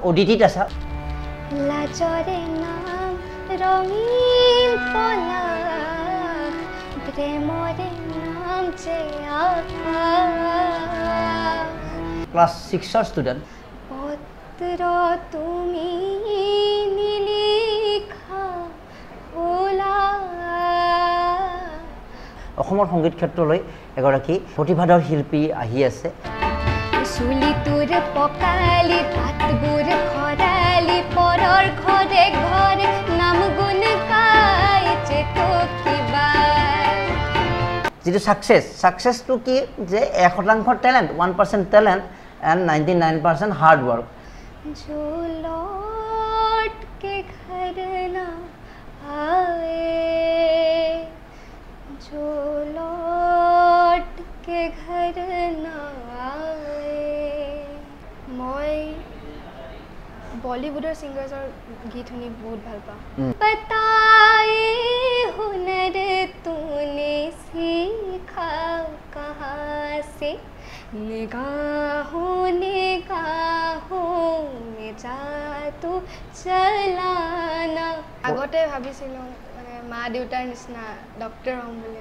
অডিটিত আছা লাজৰে নাম ৰঙীন পলাশ প্ৰেমৰে নাম যে আকাশ ক্লাছ 6ৰ ষ্টুডেণ্ট পত্ৰ তুমি নিলিখা ওলা অসমৰ সংগীত ক্ষেত্ৰলৈ এগৰাকী প্ৰতিভাধৰ শিল্পী আহি আছে চুলি তোৰ পকালি পাতবোৰ খৰালি পৰৰ ঘৰে ঘৰে নাম গুণ গাইছে তো কিবা যেটো সাকসেসটো কি যে 1% talent 1% talent and 99% hard work जो लौट के घर ना आए जो लौट के घर ना आए मैं बॉलीवुडर सिंगर्सर गीत सुनी बहुत ভাল পাওঁ बताए हुनर तूने सीखा कहाँ से निगाहों में जादू चलाना আগতে ভাবিছিলোঁ মানে মা দেউতাৰ নিচিনা ডক্টৰ হ'ম বুলি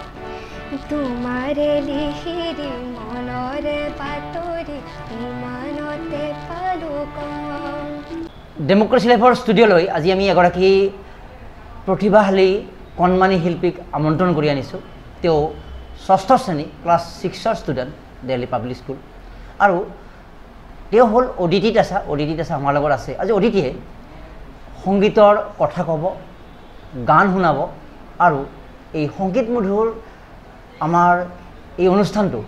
তোমাৰে লিহিৰি মনৰে বাতৰি মনতে পালো কম ডেমক্ৰেসি লাইফৰ ষ্টুডিঅ'লৈ আজি আমি এগৰাকী প্ৰতিভাশালী কণমানি শিল্পীক আমন্ত্ৰণ কৰি আনিছোঁ তেওঁ 6ষ্ঠ শ্ৰেণী ক্লাছ 6ৰ ষ্টুডেণ্ট দিল্লী পাব্লিক স্কুল আৰু তেওঁ হ'ল অডিটিত আছে আমাৰ লগত আছে আজি অডিটিয়ে সংগীতৰ কথা ক'ব গান শুনাব আৰু এই সংগীত মধুৰ আমাৰ এই অনুষ্ঠানটো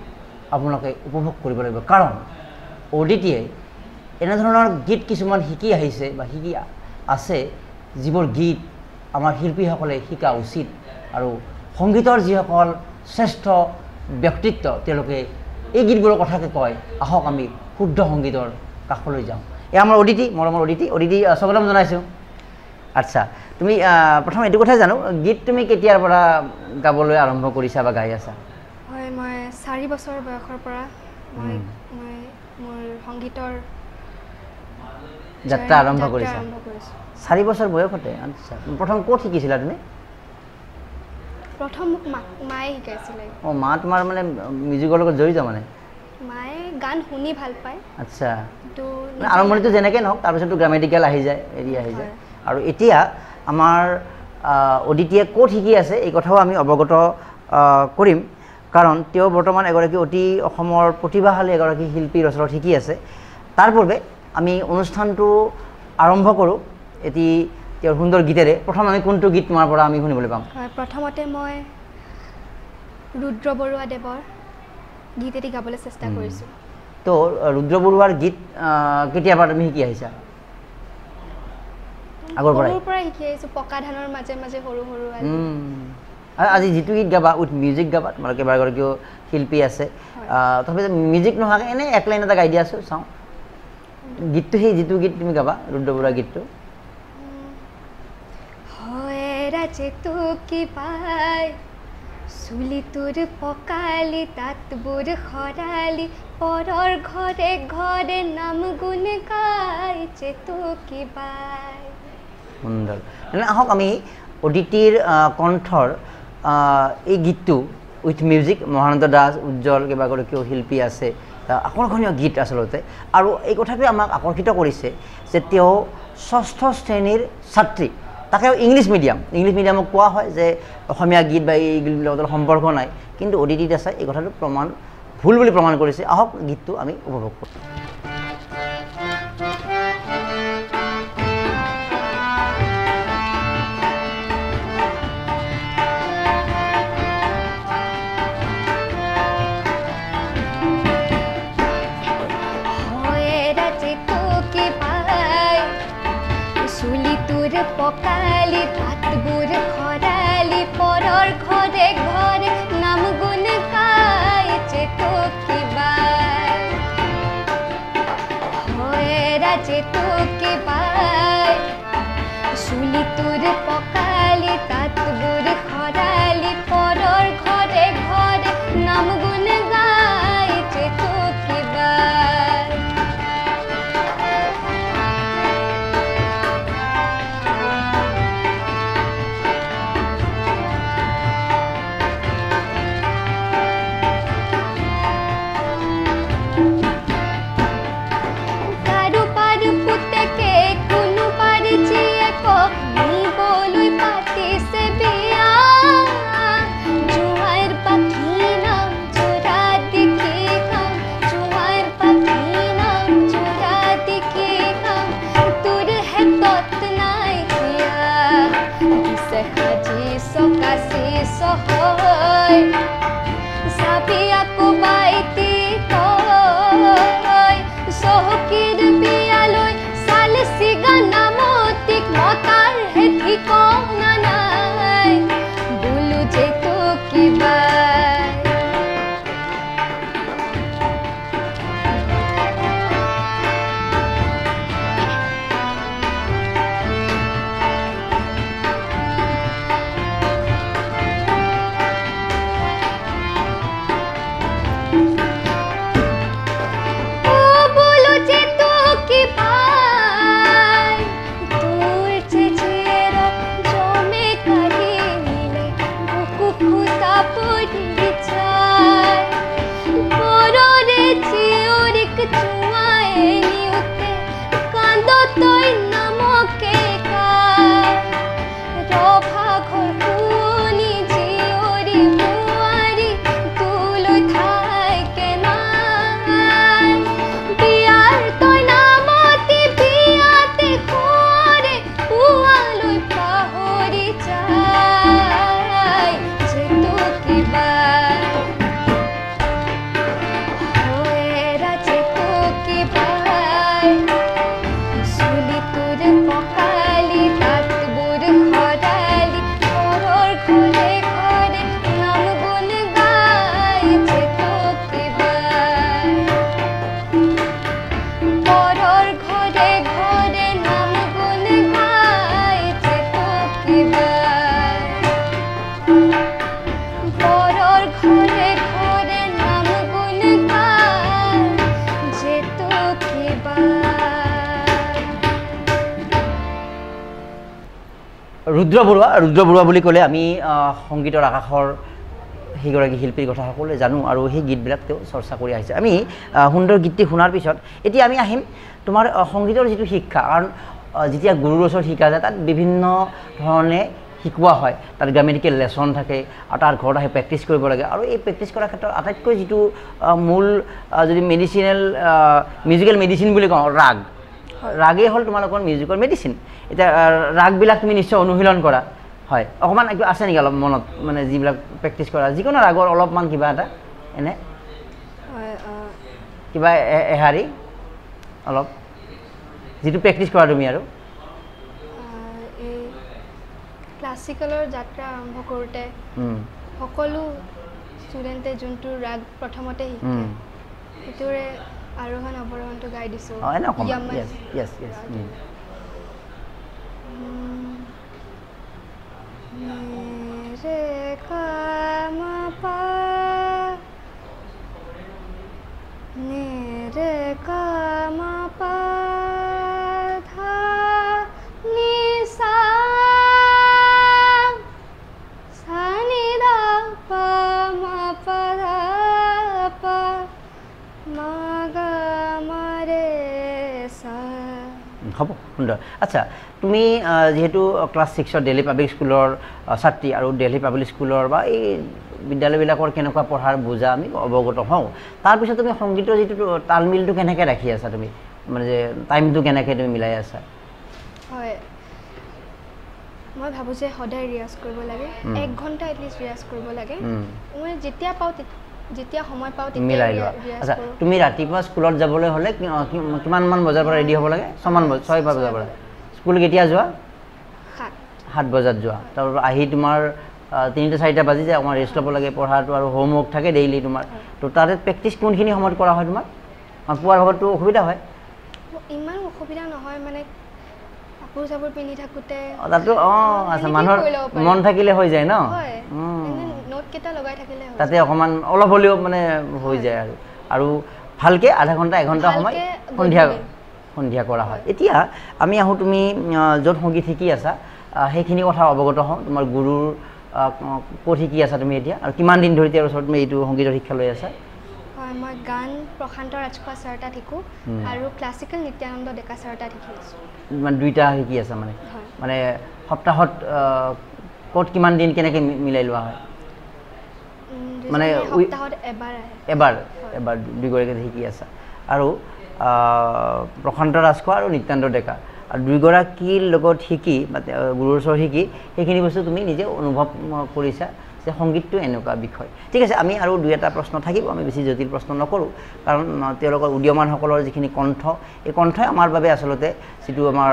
আপোনালোকে উপভোগ কৰিব লাগিব কাৰণ অডিটিয়ে এনেধৰণৰ গীত কিছুমান শিকি আহিছে বা শিকি আছে যিবোৰ গীত আমাৰ শিল্পীসকলে শিকা উচিত আৰু সংগীতৰ যিসকল শ্ৰেষ্ঠ ব্যক্তিত্ব তেওঁলোকে এই গীতবোৰৰ কথাকে কয় আহক আমি শুদ্ধ সংগীতৰ কাষলৈ যাওঁ এই আমাৰ মৰমৰ অডিটি স্বাগতম জনাইছোঁ আচ্ছা তুমি প্ৰথম এইটো কথা জানো গীত তুমি কেতিয়াৰ পৰা গাবলৈ আৰম্ভ কৰিছা বা গাই আছা হয় মই 4 বছৰ বয়সৰ পৰা মই মোৰ সংগীতৰ যাত্ৰা আৰম্ভ কৰিছা 4 বছৰ বয়সতে আচ্ছা প্ৰথম ক'ত শিকিছিলা তুমি প্ৰথম মোক মায়ে শিকাইছিলে মা তোমাৰ মানে মিউজিকৰ লগত জড়িত মানে মায়ে গান শুনি ভাল পায় আচ্ছা তো আৰম্ভণিটো যেনেকৈ নহওক তাৰপিছতো গ্ৰামেটিকেল আহি যায় আহি যায় আৰু এতিয়া আমাৰ অডিটিয়ে ক'ত শিকি আছে এই কথাও আমি অৱগত কৰিম কাৰণ তেওঁ বৰ্তমান এগৰাকী অতি অসমৰ প্ৰতিভাশালী এগৰাকী শিল্পীৰ ওচৰত শিকি আছে তাৰ পূৰ্বে আমি অনুষ্ঠানটো আৰম্ভ কৰোঁ এটি তেওঁৰ সুন্দৰ গীতেৰে প্ৰথম আমি কোনটো গীত তোমাৰ পৰা আমি শুনিবলৈ পাম হয় প্ৰথমতে মই ৰুদ্ৰ বৰুৱা দেৱৰ গীত এটি গাবলৈ চেষ্টা কৰিছোঁ তো ৰুদ্ৰ বৰুৱাৰ গীত কেতিয়াৰ পৰা তুমি শিকি আহিছা আগৰ পৰা শিকি আহিছোঁ পকা ধানৰ মাজে মাজে সৰু সৰু আজি যিটো গীত গাবা উইথ মিউজিক গাবা তোমালোকে এগৰাকীও শিল্পী আছে তথাপি মিউজিক নোহোৱাকৈ এনেই এক লাইন এটা গাই দি আছোঁ চাওঁ গীতটো সেই যিটো গীত তুমি গাবা ৰুদ্ৰ বৰুৱা গীতটো হয় ৰাজে তো কি পায় চুলি তোৰ পকালি তাতবোৰ খৰালি পৰৰ ঘৰে ঘৰে নাম গুণ গাইছে তো কি পায় সুন্দৰ আহক আমি অডিটিৰ কণ্ঠৰ এই গীতটো উইথ মিউজিক মহানন্দ দাস উজ্জ্বল কেইবাগৰাকীও শিল্পী আছে আকৰ্ষণীয় গীত আচলতে আৰু এই কথাটোৱে আমাক আকৰ্ষিত কৰিছে যে তেওঁ 6ষ্ঠ শ্ৰেণীৰ ছাত্ৰী তাকে ইংলিছ মিডিয়ামক কোৱা হয় যে অসমীয়া গীত বা এই গীতবিলাকৰ সম্পৰ্ক নাই কিন্তু অডিটিত আছে এই কথাটো ভুল বুলি প্ৰমাণ কৰিছে আহক গীতটো আমি উপভোগ কৰোঁ পকালি পাতবোৰ খৰালি পৰৰ ঘৰে ঘৰে নাম গুণ গাইছে তো কিবা হয় ৰাজে তো কিবা চুলি তোৰ পকালি তাতবোৰ খৰালি পৰৰ ঘৰে ঘৰে নাম গুণ গাইছে তো কিবা ৰুদ্ৰ বৰুৱা বুলি ক'লে আমি সংগীতৰ আকাশৰ সেইগৰাকী শিল্পীৰ কথা সকলোৱে জানো আৰু সেই গীতবিলাক তেওঁ চৰ্চা কৰি আহিছে আমি সুন্দৰ গীতটি শুনাৰ পিছত এতিয়া আমি আহিম তোমাৰ সংগীতৰ যিটো শিক্ষা কাৰণ যেতিয়া গুৰুৰ ওচৰত শিকা যায় তাত বিভিন্ন ধৰণে শিকোৱা হয় তাত গ্ৰামেটিকেল লেচন থাকে আৰু তাৰ ঘৰত আহি প্ৰেক্টিছ কৰিব লাগে আৰু এই প্ৰেক্টিছ কৰাৰ ক্ষেত্ৰত আটাইতকৈ যিটো মূল যদি মিউজিকেল মেডিচিন বুলি কওঁ ৰাগেই হ'ল তোমালোকৰ মিউজিকৰ মেডিচিন এতিয়া ৰাগবিলাক তুমি নিশ্চয় অনুশীলন কৰা হয় অকণমান কিবা আছে নেকি অলপ মনত মানে যিবিলাক প্ৰেক্টিছ কৰা যিকোনো ৰাগৰ অলপমান কিবা এটা এনে কিবা এহাৰি অলপ যিটো প্ৰেক্টিছ কৰা তুমি আৰু ক্লাছিকেলৰ যাত্ৰা আৰম্ভ কৰোঁতে সকলো ষ্টুডেণ্টে যোনটো ৰাগ প্ৰথমতে শিকে সেইটোৰে আৰোহণ অৱৰোহণটো গাই দিছোঁ হ'ব সুন্দৰ আচ্ছা তুমি যেহেতু ক্লাছ 6 দিল্লী পাব্লিক স্কুলৰ ছাত্ৰী আৰু দিল্লী পাব্লিক স্কুলৰ বা এই বিদ্যালয়বিলাকৰ কেনেকুৱা পঢ়াৰ বুজা আমি অৱগত হওঁ তাৰপিছত তুমি সংগীতৰ যিটো তালমিলটো কেনেকৈ ৰাখি আছা তুমি মানে যে টাইমটো কেনেকৈ তুমি মিলাই আছা হয় মই ভাবোঁ যে সদায় ৰিয়াজ কৰিব লাগে 1 ঘণ্টা এটলিষ্ট ৰিয়াজ কৰিব লাগে মই যেতিয়া সময় পাওঁ মিলাই লোৱা আচ্ছা তুমি ৰাতিপুৱা স্কুলত যাবলৈ হ'লে কিমানমান বজাৰ পৰা ৰেডি হ'ব লাগে 6 বজাৰ পৰা স্কুল কেতিয়া যোৱা 7 বজাত যোৱা তাৰপৰা আহি তোমাৰ 3-4টা বাজি যায় অকণমান ৰেষ্ট ল'ব লাগে পঢ়াটো আৰু হোমৱৰ্ক থাকে ডেইলি তোমাৰ তো তাতে প্ৰেক্টিছ কোনখিনি সময়ত কৰা হয় তোমাৰ পুৱাৰ ভাগতটো অসুবিধা হয় ইমান অসুবিধা নহয় মানে কাপোৰ চাপোৰ পিন্ধি থাকোঁতে তাতো আচ্ছা মানুহৰ মন থাকিলে হৈ যায় ন নোটকেইটা লগাই থাকিলে তাতে অকণমান অলপ হ'লেও মানে হৈ যায় আৰু ভালকৈ আধা ঘণ্টা 1 ঘণ্টা সময় সন্ধিয়া কৰা হয় এতিয়া আমি আহোঁ তুমি য'ত সংগীত শিকি আছা সেইখিনি কথা অৱগত হওঁ তোমাৰ গুৰুৰ ক'ত শিকি আছা তুমি এতিয়া আৰু কিমান দিন ধৰি তেওঁৰ ওচৰত তুমি এইটো সংগীতৰ শিক্ষা লৈ আছা হয় মই গান প্ৰশান্ত ৰাজখোৱা ছাৰ তাত শিকোঁ আৰু ক্লাছিকেল নিত্যানন্দ ডেকা ছাৰ তাত শিকি আছোঁ মানে দুইটা শিকি আছা মানে সপ্তাহত ক'ত কিমান দিন কেনেকৈ মিলাই লোৱা হয় মানে সপ্তাহত এবাৰ দুইগৰাকী শিকি আছা আৰু প্ৰশান্ত ৰাজখোৱা আৰু নিত্যানন্দ ডেকা আৰু দুইগৰাকীৰ লগত শিকি বা গুৰুৰ ওচৰত শিকি সেইখিনি বস্তু তুমি নিজে অনুভৱ কৰিছা যে সংগীতটো এনেকুৱা বিষয় ঠিক আছে আমি আৰু 2-এটা প্ৰশ্ন থাকিব আমি বেছি জটিল প্ৰশ্ন নকৰোঁ কাৰণ তেওঁলোকৰ উদীয়মানসকলৰ যিখিনি কণ্ঠ এই কণ্ঠই আমাৰ বাবে আচলতে যিটো আমাৰ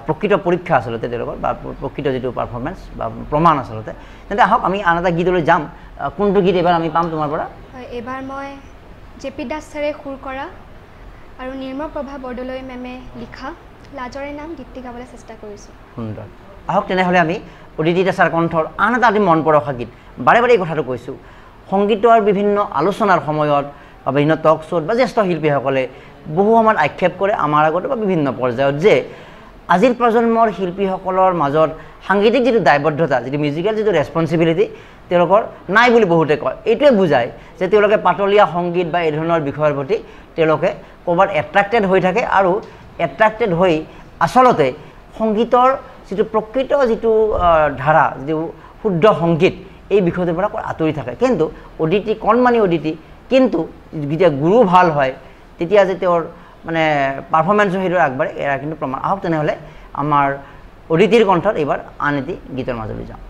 প্ৰকৃত পৰীক্ষা আচলতে তেওঁলোকৰ বা প্ৰকৃত যিটো পাৰফৰ্মেঞ্চ বা প্ৰমাণ আচলতে তেন্তে আহক আমি আন এটা গীতলৈ যাম কোনটো গীত এবাৰ আমি পাম তোমাৰ পৰা এইবাৰ মই জে.পি. দাস ছাৰে সুৰ কৰা আৰু নিৰ্মল প্ৰভা বৰদলৈ মেমে লিখা লাজৰে নাম গীতটি গাবলৈ চেষ্টা কৰিছোঁ সুন্দৰ আহক তেনেহ'লে আমি অদিতি দাসৰ কণ্ঠৰ আন এটা অতি মন পৰশা গীত বাৰে বাৰে এই কথাটো কৈছোঁ সংগীতৰ বিভিন্ন আলোচনাৰ সময়ত বা বিভিন্ন টক শ্ব'ত বা জ্যেষ্ঠ শিল্পীসকলে বহু সময়ত আক্ষেপ কৰে আমাৰ আগতে বা বিভিন্ন পৰ্যায়ত যে আজিৰ প্ৰজন্মৰ শিল্পীসকলৰ মাজত সাংগীতিক যিটো দায়বদ্ধতা যিটো মিউজিকেল যিটো ৰেছপনচিবিলিটি তেওঁলোকৰ নাই বুলি বহুতে কয় এইটোৱে বুজায় যে তেওঁলোকে পাতলীয়া সংগীত বা এই ধৰণৰ বিষয়ৰ প্ৰতি তেওঁলোকে ক'ৰবাত এট্ৰেক্টেড হৈ থাকে আৰু এট্ৰেক্টেড হৈ আচলতে সংগীতৰ যিটো প্ৰকৃত যিটো ধাৰা যিটো শুদ্ধ সংগীত এই বিষয়টোৰ পৰা আঁতৰি থাকে কিন্তু অদিতি কণমানি অদিতি কিন্তু যেতিয়া গুৰু ভাল হয় তেতিয়া যে তেওঁৰ মানে পাৰফৰ্মেঞ্চো সেইটো আগবাঢ়ে এৰা কিন্তু প্ৰমাণ আহক তেনেহ'লে আমাৰ অদিতিৰ কণ্ঠত এইবাৰ আন এটি গীতৰ মাজলৈ যাওঁ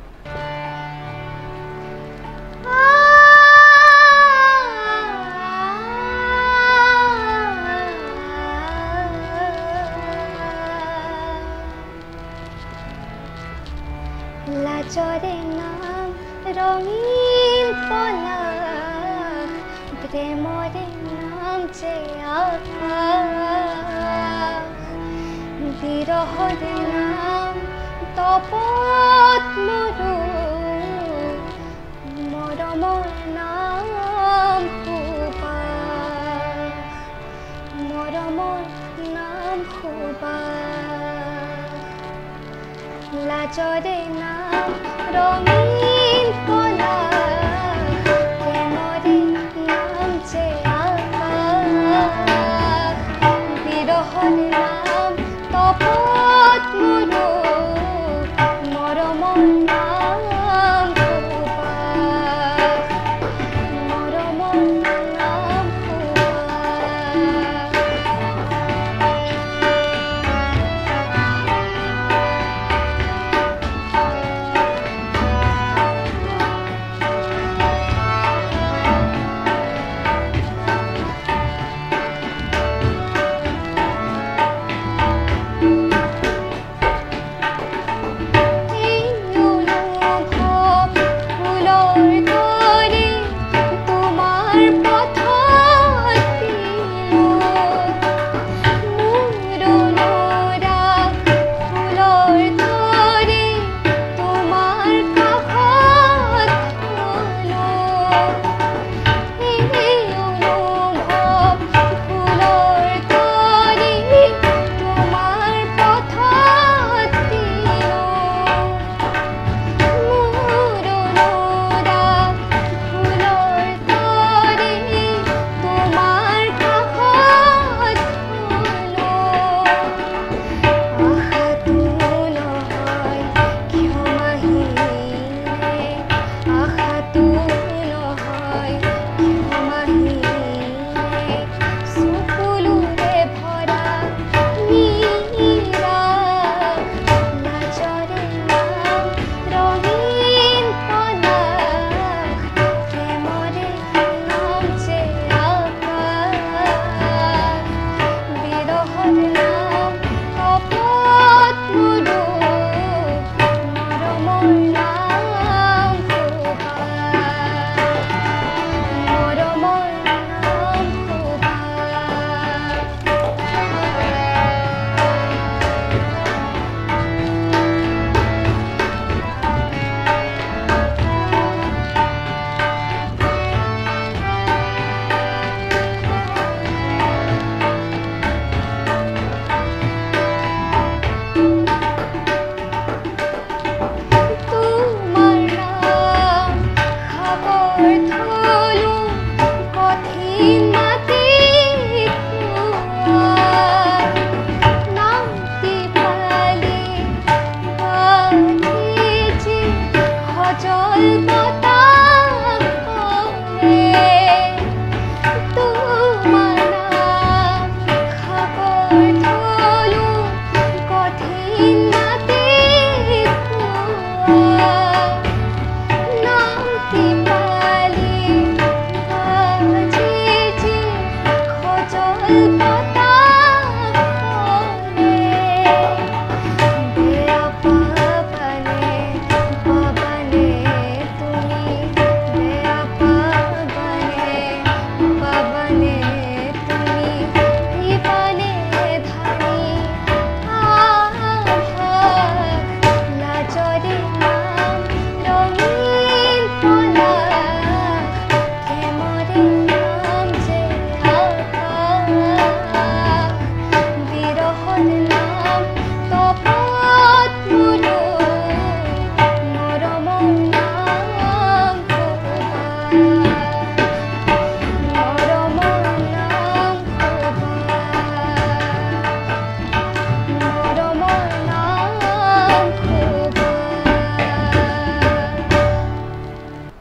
লাজৰে নাম ৰঙীন পলাশ প্ৰেমৰে নাম যে আকাশ বিৰহৰে নাম তপত মৰু মৰমৰ নাম সুবাস মৰমৰ নাম সুবাস লাজৰে নাম ৰঙীন কলা প্ৰেমৰে নাম যে আকাশ বিৰহৰ নাম তপত মোৰো মৰমৰ নাম সুবাস মৰমৰ নাম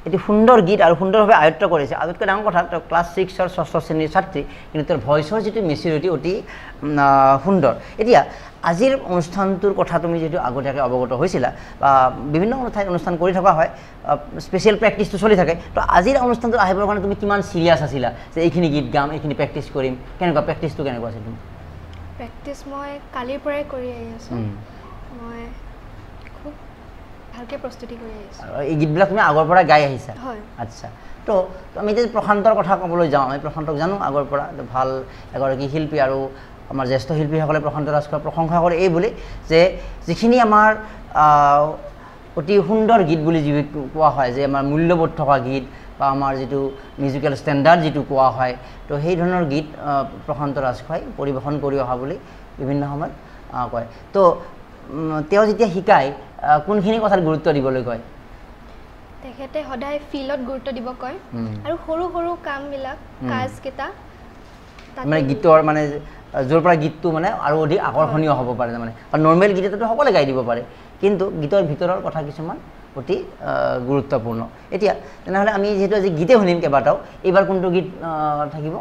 এটি সুন্দৰ গীত আৰু সুন্দৰভাৱে আয়ত্ত কৰিছে আটাইতকৈ ডাঙৰ কথা ক্লাছ 6 ৰ 6ষ্ঠ শ্ৰেণীৰ ছাত্ৰী কিন্তু তেওঁৰ ভইচৰ যিটো মেচিউৰিটি অতি সুন্দৰ এতিয়া আজিৰ অনুষ্ঠানটোৰ কথা তুমি যেটো আগতীয়াকৈ অৱগত হৈছিলা বা বিভিন্ন ঠাইত অনুষ্ঠান কৰি থকা হয় স্পেশাল প্ৰেক্টিছটো চলি থাকে তো আজিৰ অনুষ্ঠানটো আহিবৰ কাৰণে তুমি কিমান সিৰিয়াছ আছিলা যে এইখিনি গীত গাম এইখিনি প্ৰেক্টিছ কৰিম কেনেকুৱা প্ৰেক্টিছটো কেনেকুৱা আছিল তুমি প্ৰেক্টিছ মই কালিৰ পৰাই কৰি আহি আছো মই খুব ভালকে প্ৰস্তুতি কৰি আহিছো এই গীতবিলাক তুমি আগৰ পৰা গাই আহিছা হয় আচ্ছা তো আমি যে প্ৰশান্তৰ কথা ক'বলৈ যাওঁ আমি প্ৰশান্তক জানো আগৰ পৰা ভাল এগৰাকী শিল্পী আৰু আমাৰ জ্যেষ্ঠ শিল্পীসকলে প্ৰশান্ত ৰাজখোৱাৰ প্ৰশংসা কৰে এই বুলি যে যিখিনি আমাৰ অতি সুন্দৰ গীত বুলি যি কোৱা হয় যে আমাৰ মূল্যবোধ থকা গীত বা আমাৰ যেটো মিউজিক্যাল স্ট্যান্ডাৰ্ড যেটো কোৱা হয় তো সেই ধৰণৰ গীত প্ৰশান্ত ৰাজখোৱাই পৰিবেশন কৰি অহা বুলি বিভিন্ন সময়ত কয় তো তেওঁ যেতিয়া শিকায় কোনখিনি কথাত গুৰুত্ব দিবলৈ কয় তেখেতে সদায় ফিল্ডত গুৰুত্ব দিব কয় আৰু সৰু সৰু কামবিলাক কাজকেইটা মানে গীতৰ মানে য'ৰ পৰা গীতটো মানে আৰু অধিক আকৰ্ষণীয় হ'ব পাৰে মানে কাৰণ নৰ্মেল গীত এটাতো সকলোৱে গাই দিব পাৰে কিন্তু গীতৰ ভিতৰৰ কথা কিছুমান অতি গুৰুত্বপূৰ্ণ এতিয়া তেনেহ'লে আমি যিহেতু আজি গীতে শুনিম কেইবাটাও এইবাৰ কোনটো গীত থাকিব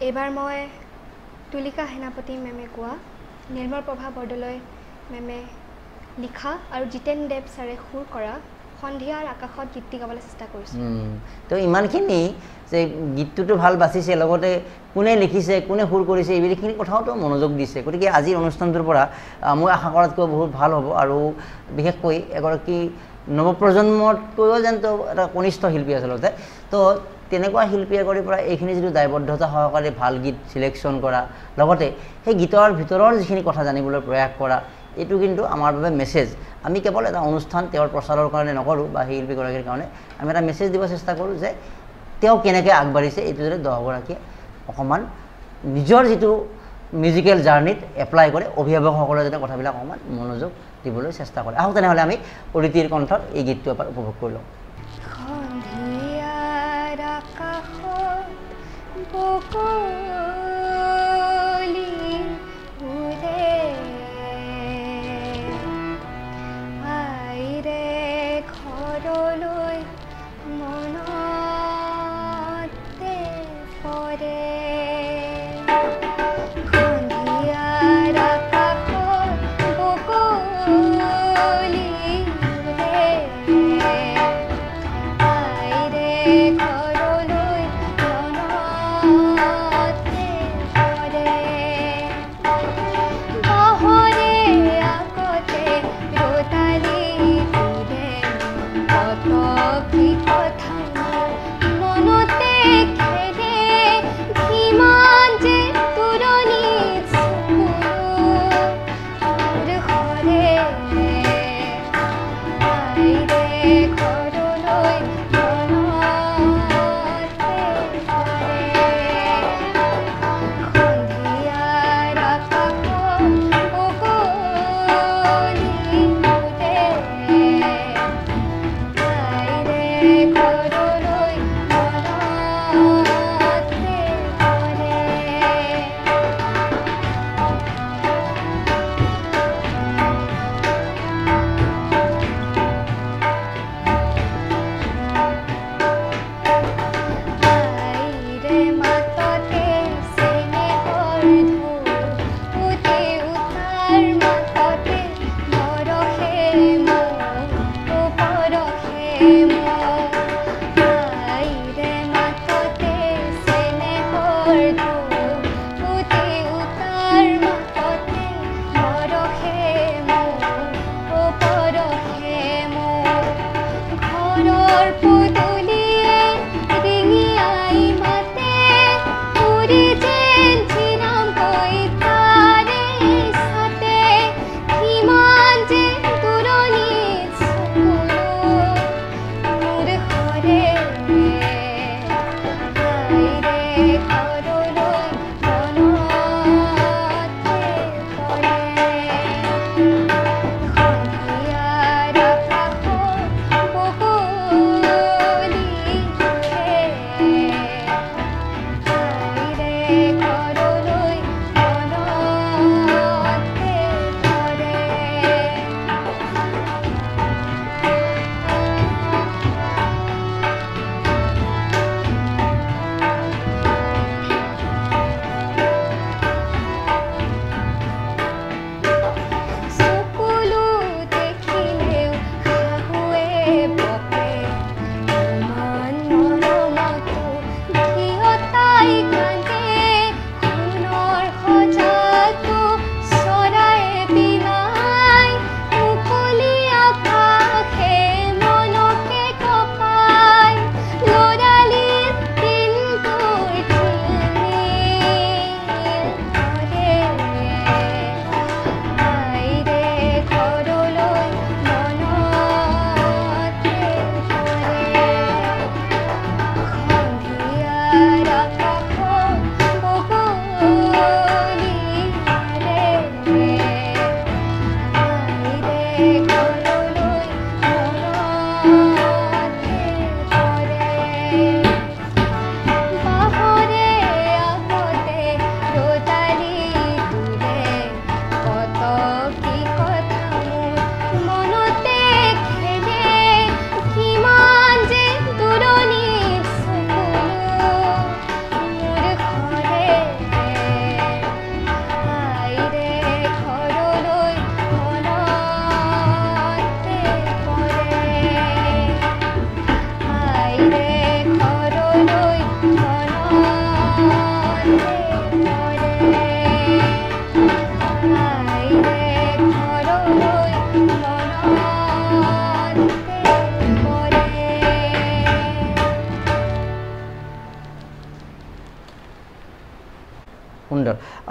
এইবাৰ মই তুলিকা সেনাপতি মেমে কোৱা নিৰ্মল প্ৰভা বৰদলৈ মেমে লিখা আৰু জিতেন দেৱ ছাৰে সুৰ কৰা সন্ধিয়াৰ আকাশত গীতটি গাবলৈ চেষ্টা কৰিছোঁ তো ইমানখিনি যে গীতটোতো ভাল বাচিছে লগতে কোনে লিখিছে কোনে সুৰ কৰিছে এইবিলাকখিনি কথাওতো মনোযোগ দিছে গতিকে আজিৰ অনুষ্ঠানটোৰ পৰা মই আশা কৰাতকৈ বহুত ভাল হ'ব আৰু বিশেষকৈ এগৰাকী নৱপ্ৰজন্মতকৈও যেন এটা কনিষ্ঠ শিল্পী আচলতে তো তেনেকুৱা শিল্পী এগৰাকীৰ পৰা এইখিনি যিটো দায়বদ্ধতা সহকাৰে ভাল গীত চিলেকশ্যন কৰা লগতে সেই গীতৰ ভিতৰৰ যিখিনি কথা জানিবলৈ প্ৰয়াস কৰা এইটো কিন্তু আমাৰ বাবে মেছেজ আমি কেৱল এটা অনুষ্ঠান তেওঁৰ প্ৰচাৰৰ কাৰণে নকৰোঁ বা সেই শিল্পীগৰাকীৰ কাৰণে আমি এটা মেছেজ দিব চেষ্টা কৰোঁ যে তেওঁ কেনেকৈ আগবাঢ়িছে এইটো যাতে দহগৰাকীয়ে অকণমান নিজৰ যিটো মিউজিকেল জাৰ্ণিত এপ্লাই কৰে অভিভাৱকসকলে যাতে কথাবিলাক অকণমান মনোযোগ দিবলৈ চেষ্টা কৰে আহক তেনেহ'লে আমি অদিতিৰ কণ্ঠত এই গীতটো এবাৰ উপভোগ কৰি লওঁ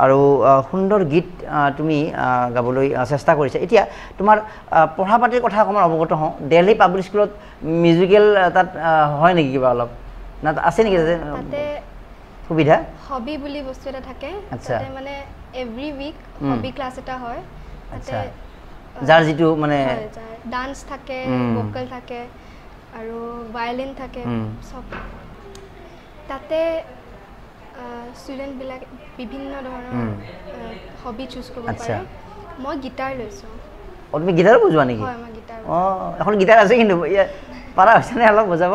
আৰু সুন্দৰ গীত তুমি গাবলৈ চেষ্টা কৰিছা। এতিয়া তোমাৰ পঢ়া পাতিৰ কথা অকণমান অৱগত হওঁ। দিল্লী পাব্লিক স্কুলত মিউজিকেল তাত হয় নেকি কিবা অলপ না আছে নেকি তাতে সুবিধা? হবি বুলি বস্তু এটা থাকে, আচ্ছা, তাতে মানে এভৰি উইক হবি ক্লাছ এটা হয়। আচ্ছা, যাৰ যিটো মানে ডান্স থাকে, ভোকেল থাকে আৰু ভায়লিন থাকে, সব তাতে ষ্টুডেণ্টবিলাক বিভিন্ন ধৰণৰ হবি চুজ কৰিব পাৰে। মই গিটাৰ লৈছোঁ। তুমি গিটাৰো বজোৱা নেকি? হয়, মই গিটাৰ। এখন গিটাৰ আছে কিন্তু পাৰা হৈছেনে অলপ বজাব?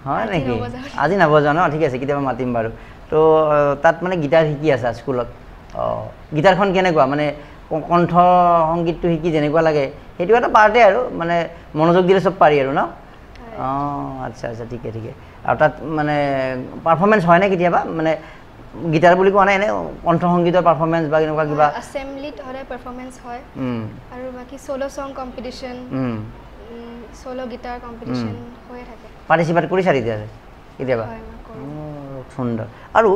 হয় নেকি? আজি নবজোৱা ন? ঠিক আছে, কেতিয়াবা মাতিম বাৰু। তো তাত মানে গিটাৰ শিকি আছা স্কুলত? গিটাৰখন কেনেকুৱা মানে কণ্ঠ সংগীতটো শিকি যেনেকুৱা লাগে সেইটো এটা পাৰ্টে আৰু মানে মনোযোগ দিলে চব পাৰি আৰু ন? আচ্ছা আচ্ছা, ঠিকে ঠিকে। আৰু তাত মানে পাৰফৰ্মেঞ্চ হয় নে কেতিয়াবা মানে গিটাৰ বুলি কোৱা নাই, এনে কণ্ঠ সংগীতৰ পাৰফৰ্মেঞ্চ বা এনেকুৱা কিবা? এছেম্বলিত সদায় পাৰফৰ্মেঞ্চ হয় আৰু বাকী solo' song competition, solo' guitar competition হৈয়ে থাকে। পাৰ্টিচিপেট কৰিছা তেতিয়া কেতিয়াবা? সুন্দৰ। আৰু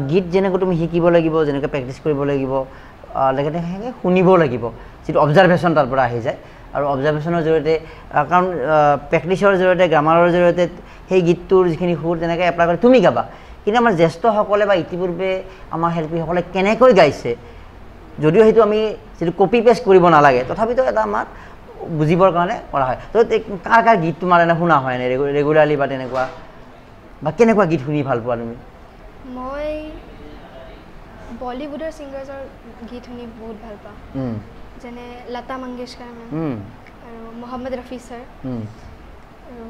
গীত যেনেকৈ তুমি শিকিব লাগিব, যেনেকৈ প্ৰেক্টিচ কৰিব লাগিব, লগতে সেনেকৈ শুনিব লাগিব, যিটো অবজাৰ্ভেশ্যন তাৰ পৰা আহি যায়। আৰু অবজাৰ্ভেশ্যনৰ জৰিয়তে কাৰণ প্ৰেক্টিচৰ জৰিয়তে, গ্ৰামাৰৰ জৰিয়তে সেই গীতটোৰ যিখিনি সুৰ তেনেকৈ এপ্লাই কৰি তুমি গাবা। কিন্তু আমাৰ জ্যেষ্ঠসকলে বা ইতিপূৰ্বে আমাৰ শিল্পীসকলে কেনেকৈ গাইছে, যদিও সেইটো আমি যিটো কপি পেষ্ট কৰিব নালাগে, তথাপিতো এটা আমাৰ বুজিবৰ কাৰণে কৰা হয়। তো কাৰ কাৰ গীত তোমাৰ এনে শুনা হয় এনে ৰেগুলাৰলি বা তেনেকুৱা, বা কেনেকুৱা গীত শুনি ভাল পোৱা তুমি? মই বলিউডৰ ছিংগাৰ্ছৰ গীত শুনি বহুত ভাল পাওঁ, যেনে লতা মংগেশকাৰ মেম আৰু মহম্মদ ৰফি ছাৰ, আৰু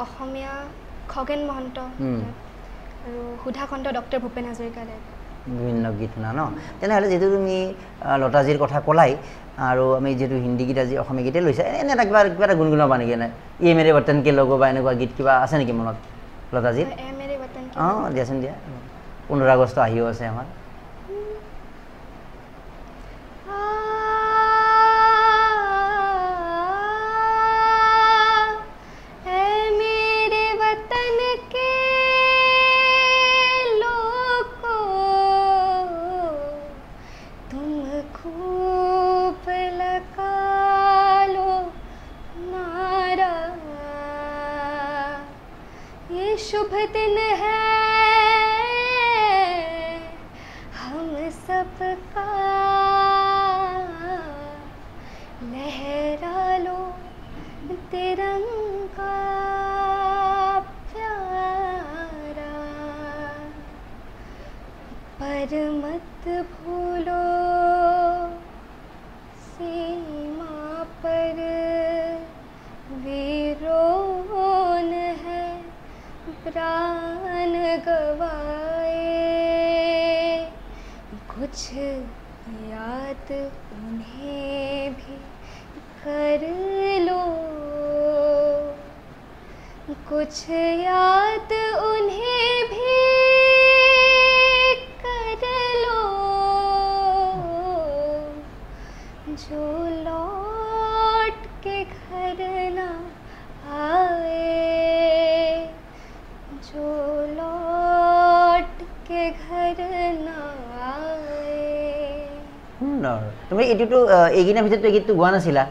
অসমীয়া খগেন মহন্ত আৰু সুধাকণ্ঠ ডক্টৰ ভূপেন হাজৰিকা দেৱ। বিভিন্ন গীত শুনা ন? তেনেহ'লে যিহেতু তুমি লতাজীৰ কথা ক'লাই, আৰু আমি যিহেতু হিন্দী গীত আজি অসমীয়া গীতে লৈছে, এনে এটা কিবা এটা গুণগুণাবা নেকি? এনে ইয়ে মেৰে বতন কে লগো বা এনেকুৱা গীত কিবা আছে নেকি মনত লতাজীৰ? দিয়াচোন দিয়া, 15 আগষ্ট আহিও আছে আমাৰ। शुभ दिन है हम सबका, लहरा लो तिरंगा प्यारा, पर मत भूलो सीमा पर वीरों ने है प्राण गवाए, कुछ याद उन्हें भी कर लो, कुछ याद उन्हें भी कर लो, जो लौट के घर ना आए, जो लौट के घर ना आए। তুমি এইটোতো এইদিনৰ ভিতৰত এই গীতটো গোৱা নাছিলা?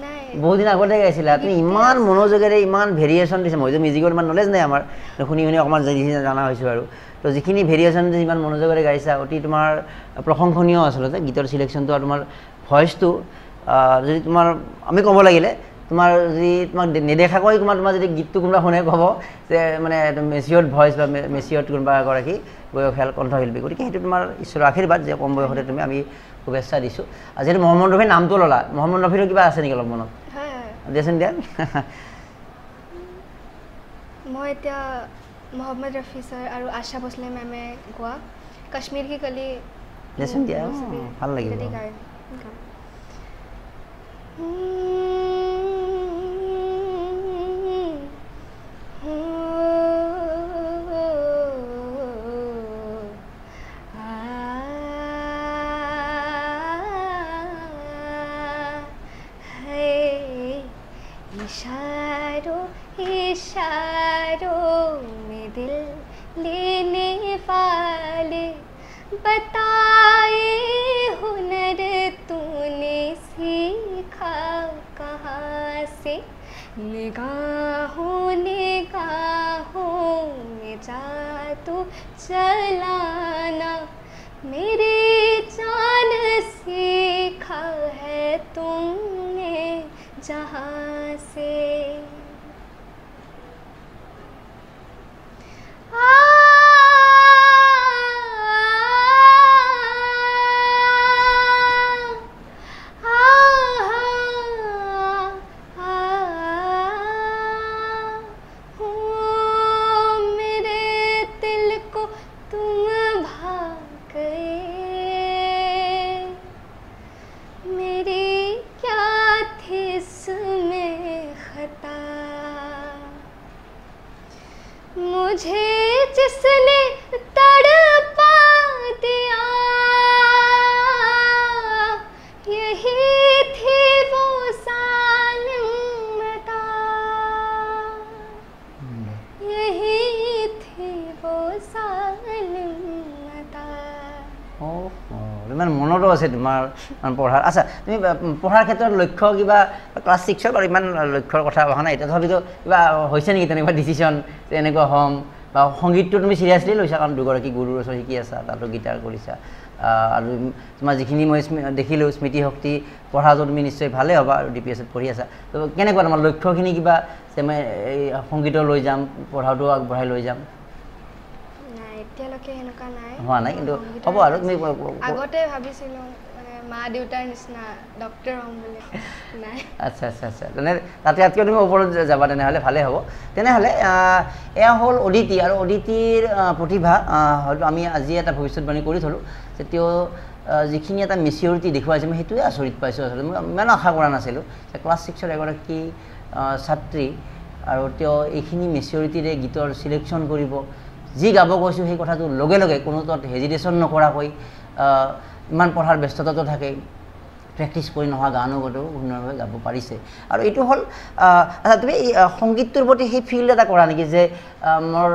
নাই, বহুত দিন আগতে গাইছিলা। তুমি ইমান মনোযোগেৰে ইমান ভেৰিয়েশ্যন দিছে, মইতো মিউজিকৰ ইমান নলেজ নাই আমাৰ, শুনি শুনি অকণমান জানা হৈছোঁ আৰু। তো যিখিনি ভেৰিয়েশ্যন দিছে ইমান মনোযোগেৰে গাইছা, অতি তোমাৰ প্ৰশংসনীয় আচলতে গীতৰ চিলেকশ্যনটো। আৰু তোমাৰ ভইচটো যদি তোমাৰ আমি ক'ব লাগিলে তোমাৰ যদি তোমাক নেদেখাকৈ তোমাৰ যদি গীতটো কোনোবা শুনে ক'ব যে মানে মেচিয়ৰ্ড ভইচ বা মেচিয়ৰ্ড কোনোবা এগৰাকী বয়সীয়াল কণ্ঠশিল্পী, গতিকে সেইটো তোমাৰ ঈশ্বৰৰ আশীৰ্বাদ যে কম বয়সতে তুমি আমি শুভেচ্ছা দিছোঁ। যিহেতু মহম্মদ ৰফিৰ নামটো ল'লা, মহম্মদ ৰফিৰো কিবা আছে নেকি অলপ মনত? দিয়াচোন দিয়া। মই এতিয়া মহম্মদ ৰফি ছাৰ আৰু আশা ভোছলে মেমে গোৱা কাশ্মীৰ কি কলি দিয়াচোন দিয়া, ভাল লাগিব। इशारों इशारों में दिल लेने वाले बता निगाहों में जादू चलाना मेरी जान सीखा है तुमने जहाँ से मुझे जिसने तड़पा दिया यही थी वो सालिमता यही थी वो सालिमता ইমান মনতো আছে তোমাৰ পঢ়াৰ আচ্ছা তুমি পঢ়াৰ ক্ষেত্ৰত লক্ষ্য কিবা ক্লাছ 6ত আৰু ইমান লক্ষ্যৰ কথা অহা নাই এতিয়া তথাপিতো কিবা হৈছে নেকি তেনেকুৱা ডিচিশ্যন যে এনেকুৱা হ'ম বা সংগীতটো তুমি চিৰিয়াছলি লৈছা কাৰণ দুগৰাকী গুৰুৰ ওচৰত শিকি আছা তাতো গীটাৰ কৰিছা আৰু তোমাৰ যিখিনি মই দেখিলোঁ স্মৃতিশক্তি পঢ়াটো তুমি নিশ্চয় ভালেই হ'বা আৰু DPSত পঢ়ি আছা তো কেনেকুৱা তোমাৰ লক্ষ্যখিনি কিবা যে মই এই সংগীতো লৈ যাম পঢ়াটো আগবঢ়াই লৈ যাম এতিয়ালৈকে এনেকুৱা নাই হোৱা নাই কিন্তু হ'ব আৰু তুমি আগতে ভাবিছিলোঁ মানে মা দেউতাৰ নিচিনা ডক্টৰ হ'ম বুলি নাই আচ্ছা আচ্ছা আচ্ছা তেনে তাতে ইয়াতকৈ তুমি ওপৰত যাবা তেনেহ'লে ভালেই হ'ব তেনেহ'লে এয়া হ'ল অদিতি আৰু অদিতিৰ প্ৰতিভা হয়তো আমি আজি এটা ভৱিষ্যতবাণী কৰি থ'লোঁ যে তেওঁ যিখিনি এটা মেচিয়ৰিটি দেখুৱাইছে মই সেইটোৱে আচৰিত পাইছোঁ আচলতে মই ইমান আশা কৰা নাছিলোঁ যে ক্লাছ 6ৰ এগৰাকী ছাত্ৰী আৰু তেওঁ এইখিনি মেচিয়ৰিটিৰে গীতৰ চিলেকশ্যন কৰিব যি গাব কৈছোঁ সেই কথাটো লগে লগে কোনো তাত হেজিটেশ্যন নকৰাকৈ ইমান পঢ়াৰ ব্যস্ততাটো থাকে প্ৰেক্টিছ কৰি নোহোৱা গানো গোটেও সুন্দৰভাৱে গাব পাৰিছে আৰু এইটো হ'ল আচ্ছা তুমি সংগীতটোৰ প্ৰতি সেই ফিল এটা কৰা নেকি যে মোৰ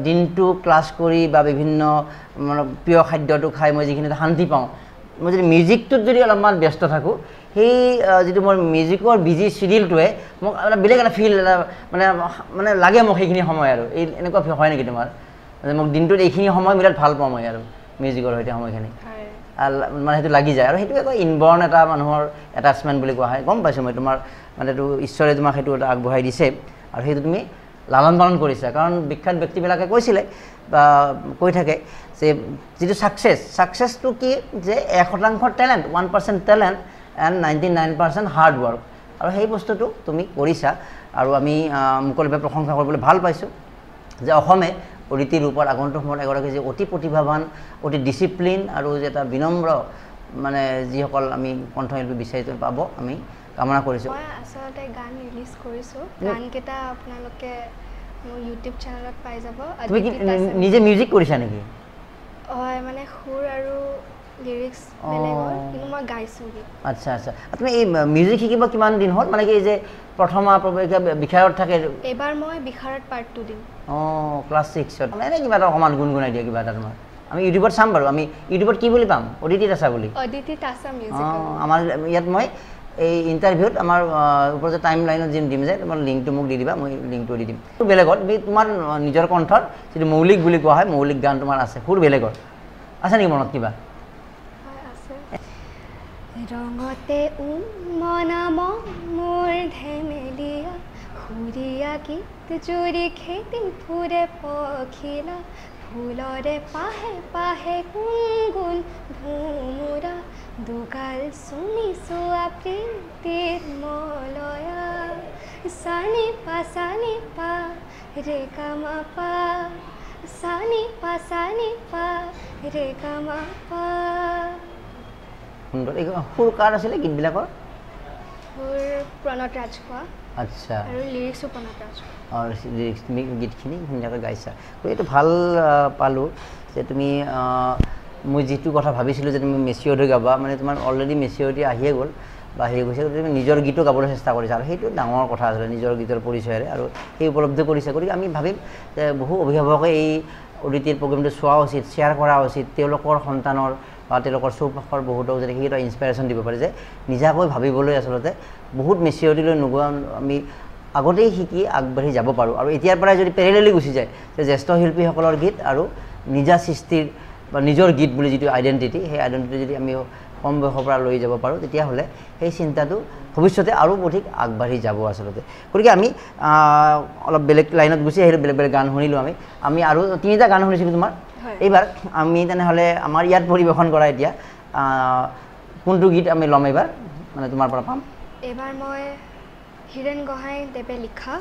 দিনটো ক্লাছ কৰি বা বিভিন্ন মানে প্ৰিয় খাদ্যটো খাই মই যিখিনি শান্তি পাওঁ মই যদি মিউজিকটোত যদি অলপমান ব্যস্ত থাকোঁ সেই যিটো মোৰ মিউজিকৰ বিজি চিডিউলটোৱে মোক এটা বেলেগ এটা ফিল এটা মানে মানে লাগে মোক সেইখিনি সময় আৰু এই এনেকুৱা হয় নেকি তোমাৰ মোক দিনটোত এইখিনি সময় বিৰাট ভাল পাওঁ মই আৰু মিউজিকৰ সৈতে সময়খিনি মানে সেইটো লাগি যায় আৰু সেইটো এটা ইনবৰ্ণ এটা মানুহৰ এটাচমেণ্ট বুলি কোৱা হয় গম পাইছোঁ মই তোমাৰ মানে এইটো ঈশ্বৰে তোমাক সেইটো এটা আগবঢ়াই দিছে আৰু সেইটো তুমি লালন পালন কৰিছা কাৰণ বিখ্যাত ব্যক্তিবিলাকে কৈছিলে বা কৈ থাকে যে যিটো ছাকচেছটো কি যে 1% talent 1% talent and 99% hard work আৰু সেই বস্তুটো তুমি কৰিছা আৰু আমি মুকলিভাৱে প্ৰশংসা কৰিবলৈ ভাল পাইছোঁ যে অসমে অদিতিৰ ৰূপত আগন্তুক সময়ত এগৰাকী যে অতি প্ৰতিভাৱান অতি ডিচিপ্লিন আৰু যে এটা বিনম্ৰ মানে যিসকল আমি কণ্ঠশিল্পী বিচাৰি পাব আমি কামনা কৰিছোঁ মই আচলতে গান ৰিলিজ কৰিছোঁ গানকেইটা আপোনালোকে মোৰ ইউটিউব চেনেলত পাই যাব তুমি কি নিজে মিউজিক কৰিছা নেকি হয় মানে সুৰ আৰু লিৰিক্স বেলেগৰ কিন্তু মই গাইছোঁ আচ্ছা আচ্ছা তুমি এই মিউজিক শিকিব কিমান দিন হ'ল মানে কি যে প্ৰথমা বিশাৰত থাকে এবাৰ মই বিশাৰত পাৰ্ট 2 দিম ক্লাছ 6ত এনে কিবা এটা অকণমান গুণগুণাই দিয়া কিবা এটা তোমাৰ আমি ইউটিউবত চাম বাৰু আমি ইউটিউবত কি বুলি পাম অদিতি তাছা বুলি অদিতি তাছা মিউজিক আমাৰ ইয়াত মই এই ইণ্টাৰভিউত আমাৰ ওপৰত যে টাইম লাইনত যিম দিম যে তোমাৰ লিংকটো মোক দি দিবা মই লিংকটো দি দিম বেলেগত তোমাৰ নিজৰ কণ্ঠত যিটো মৌলিক বুলি কোৱা হয় মৌলিক গান তোমাৰ আছে সুৰ বেলেগত আছে নেকি মনত কিবা ৰঙতে মনাম মোৰ ধেমেলিয়া সুৰীয়া গীত জুৰি খেতি ফুৰে পখিলা ফুলৰে পাহে পাহে গুণগুণ ভোমোৰা দুগাল শুনিছো প্ৰীতিৰ মলয়া সানি পা ৰে গামা পা সানি পা ৰে গামা পা সুন্দৰ সুৰ কাৰ আছিলে গীতবিলাকৰ সুৰ প্ৰণত ৰাজখোৱা আচ্ছা আৰু লিৰিক্সো প্ৰণত ৰাজখোৱা আৰু লিৰিক্স তুমি গীতখিনি ধুনীয়াকৈ গাইছা তো এইটো ভাল পালোঁ যে তুমি মই যিটো কথা ভাবিছিলোঁ যে তুমি মেচিয়ৰ্ড হৈ গাবা মানে তোমাৰ অলৰেডি মেচিয়ৰিটি আহিয়ে গ'ল বা হেৰি গৈছে তুমি নিজৰ গীতো গাবলৈ চেষ্টা কৰিছা আৰু সেইটো ডাঙৰ কথা আছিলে নিজৰ গীতৰ পৰিচয়েৰে আৰু সেই উপলব্ধি কৰিছা গতিকে আমি ভাবিম যে বহু অভিভাৱকে এই অদিতিৰ প্ৰগ্ৰেমটো চোৱা উচিত শ্বেয়াৰ কৰা উচিত তেওঁলোকৰ সন্তানৰ বা তেওঁলোকৰ চৌপাশৰ বহুতক যাতে সেই এটা ইনস্পিৰেশ্যন দিব পাৰে যে নিজাকৈ ভাবিবলৈ আচলতে বহুত মেচিয়ৰিটিলৈ নোগোৱা আমি আগতেই শিকি আগবাঢ়ি যাব পাৰোঁ আৰু এতিয়াৰ পৰাই যদি পেৰেলেলি গুচি যায় যে জ্যেষ্ঠ শিল্পীসকলৰ গীত আৰু নিজা সৃষ্টিৰ বা নিজৰ গীত বুলি যিটো আইডেণ্টিটি সেই আইডেণ্টিটি যদি আমি কম বয়সৰ পৰা লৈ যাব পাৰোঁ তেতিয়াহ'লে সেই চিন্তাটো ভৱিষ্যতে আৰু অধিক আগবাঢ়ি যাব আচলতে গতিকে আমি অলপ বেলেগ লাইনত গুচি আহিলোঁ বেলেগ বেলেগ গান শুনিলোঁ আমি আৰু 3টা গান শুনিছিলোঁ তোমাৰ এইবাৰ আমি তেনেহ'লে আমাৰ ইয়াত পৰিৱেশন কৰা এতিয়া কোনটো গীত আমি ল'ম এইবাৰ মানে তোমাৰ পৰা পাম এইবাৰ মই হীৰেণ গোহাঁইদেৱে লিখা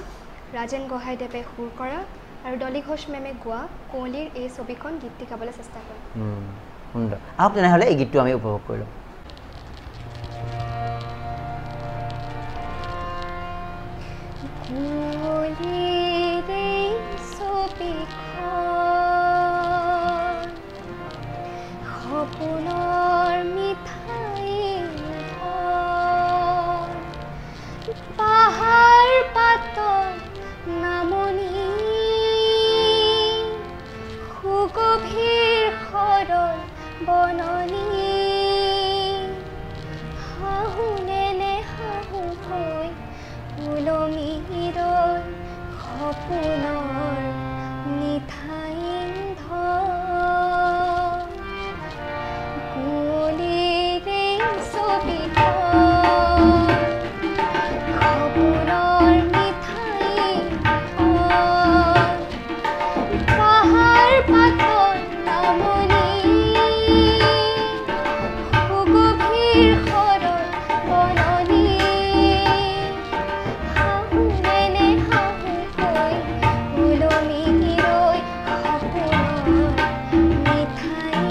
ৰাজেন গোহাঁইদেৱে সুৰ কৰা আৰু ডলি ঘোষ মেমে গোৱা কুঁৱলীৰ এই ছবিখন গীতটি গাবলৈ চেষ্টা কৰিম সুন্দৰ আহক তেনেহ'লে এই গীতটো আমি উপভোগ কৰি লওঁ কুঁৱলীৰ এই ছবিখন সপোনৰ মিঠাই পাহাৰ পাতৰ নামনি সুগভীৰ সৰল বননি হাহুনে হাহু হৈ ওলমি ৰৈ সপোনৰ মিঠাই কুঁৱলীৰ এই ছবিখন সপোনৰ মিঠাই পাহাৰ পাতৰ নামনি সুগভীৰ সৰল বননি হাহুনে হাহু হৈ ওলমি ৰৈ সপোনৰ মিঠাই